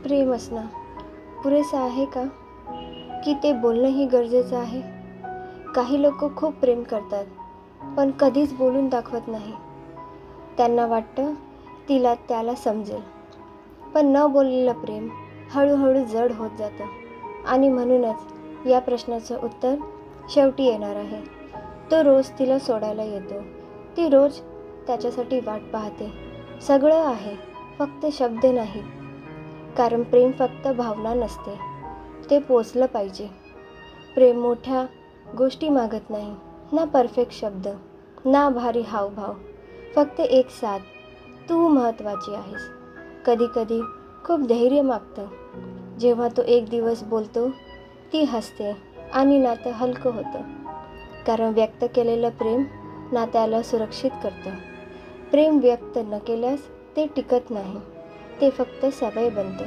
प्रेम असणं पुरेसं आहे का? की ते बोलणंही गरजेचं आहे? काही लोक खूप प्रेम करतात, पण कधीच बोलून दाखवत नाही. त्यांना वाटतं त्याला समजेल. पण न बोललेलं प्रेम हळूहळू जड होत जातं. आणि म्हणूनच या प्रश्नाचं उत्तर शेवटी येणार आहे. तो रोज तिला सोडायला येतो. ती रोज त्याच्यासाठी वाट पाहते. सगळं आहे, फक्त शब्द नाहीत. कारण प्रेम फक्त भावना नसते, ते पोचलं पाहिजे. प्रेम मोठ्या गोष्टी मागत नाही, ना परफेक्ट शब्द, ना भारी हावभाव. फक्त एक साथ, तू महत्त्वाची आहेस. कधीकधी खूप धैर्य मागतं. जेव्हा तो एक दिवस बोलतो, ती हसते आणि नातं हलकं होतं. कारण व्यक्त केलेलं प्रेम नात्याला सुरक्षित करतं. प्रेम व्यक्त न केल्यास ते टिकत नाही, ते फक्त सवय बनतं.